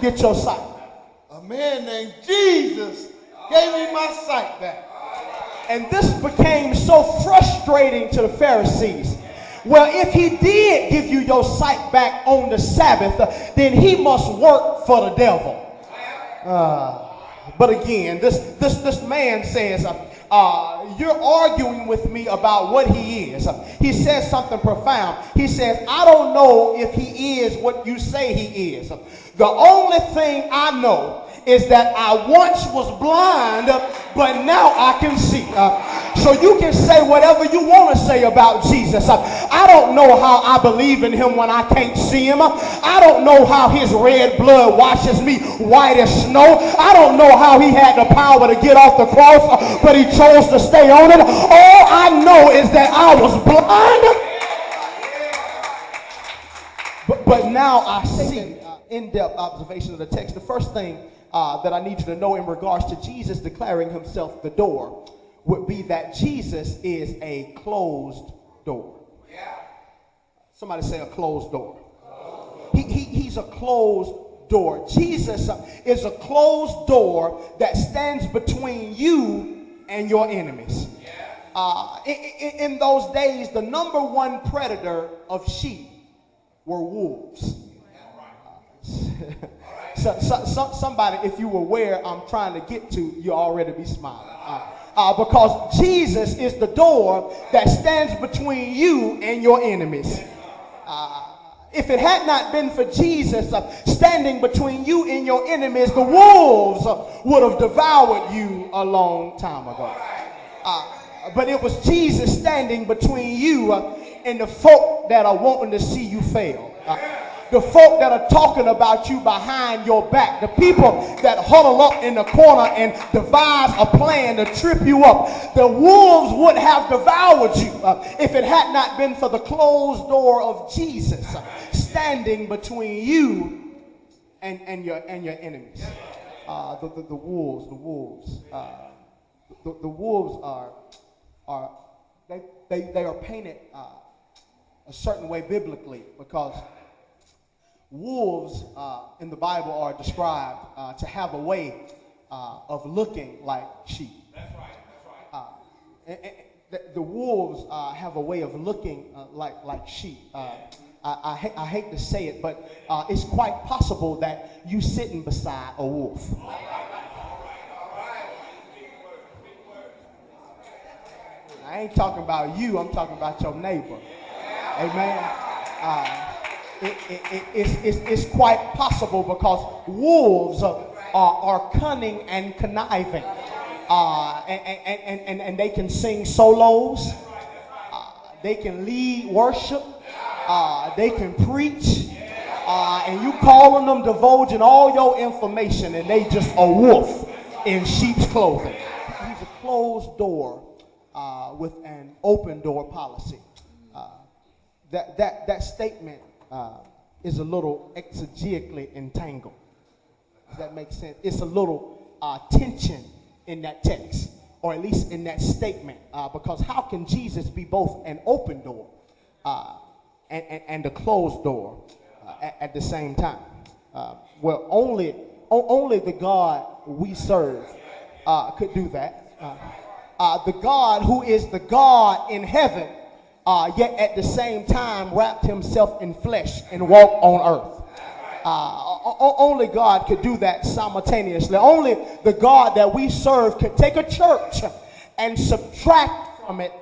get your sight? A man named Jesus gave me my sight back. And this became so frustrating to the Pharisees. Well, if he did give you your sight back on the Sabbath, then he must work for the devil. But again, this man says, you're arguing with me about what he is. He says something profound. He says, I don't know if he is what you say he is. The only thing I know is that I once was blind, but now I can see. So you can say whatever you want to say about Jesus. I don't know how I believe in him when I can't see him. I don't know how his red blood washes me white as snow. I don't know how he had the power to get off the cross, but he chose to stay on it. All I know is that I was blind, but now I see. In-depth observation of the text. The first thing that I need you to know in regards to Jesus declaring himself the door would be that Jesus is a closed door. Yeah. Somebody say a closed door. He's a closed door. Jesus is a closed door that stands between you and your enemies. In those days, the number one predator of sheep were wolves. Somebody, if you were where I'm trying to get to, you already be smiling. Because Jesus is the door that stands between you and your enemies. If it had not been for Jesus standing between you and your enemies, the wolves would have devoured you a long time ago. But it was Jesus standing between you and the folk that are wanting to see you fail. The folk that are talking about you behind your back. The people that huddle up in the corner and devise a plan to trip you up. The wolves would have devoured you if it had not been for the closed door of Jesus standing between you and your enemies. The wolves are painted a certain way biblically, because wolves in the Bible are described to have a way of looking like sheep. That's right. The wolves have a way of looking like sheep. I hate to say it, but it's quite possible that you sitting beside a wolf. I ain't talking about you. I'm talking about your neighbor. Amen. It's quite possible, because wolves are cunning and conniving, and they can sing solos, they can lead worship, they can preach, and you calling them, divulging all your information, and they just a wolf in sheep's clothing. He's a closed door with an open door policy. That statement is a little exegetically entangled. Does that make sense? It's a little tension in that text, or at least in that statement, because how can Jesus be both an open door and a closed door at the same time? Well, only the God we serve could do that. The God who is the God in heaven, yet at the same time wrapped himself in flesh and walked on earth. Only God could do that simultaneously. Only the God that we serve could take a church and subtract from it,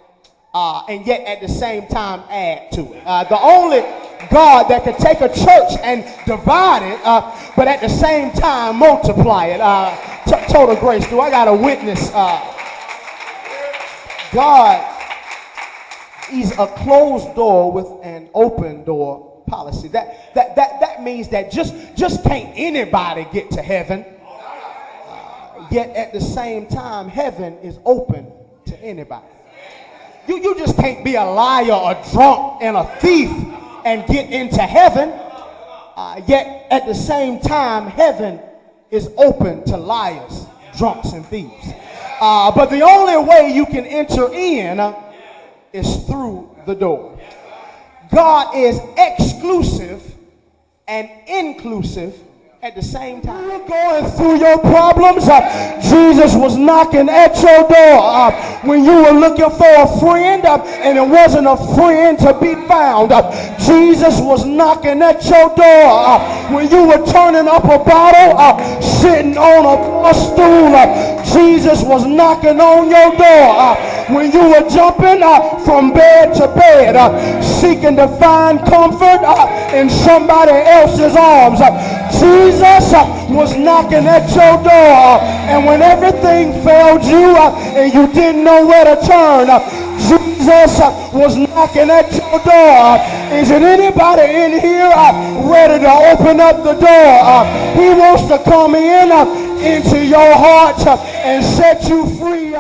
and yet at the same time add to it. The only God that could take a church and divide it, but at the same time multiply it. Total grace. Do I got a witness? God, he's a closed door with an open door policy. That means that just can't anybody get to heaven. Yet at the same time, heaven is open to anybody. You just can't be a liar, a drunk, and a thief and get into heaven. Yet at the same time, heaven is open to liars, drunks, and thieves. But the only way you can enter in is through the door. God is exclusive and inclusive At the same time you're going through your problems, Jesus was knocking at your door. When you were looking for a friend and it wasn't a friend to be found, Jesus was knocking at your door. When you were turning up a bottle, sitting on a bar stool, Jesus was knocking on your door. When you were jumping from bed to bed, seeking to find comfort in somebody else's arms, Jesus was knocking at your door. And when everything failed you and you didn't know where to turn, Jesus was knocking at your door. Is it anybody in here ready to open up the door? He wants to come into your heart and set you free.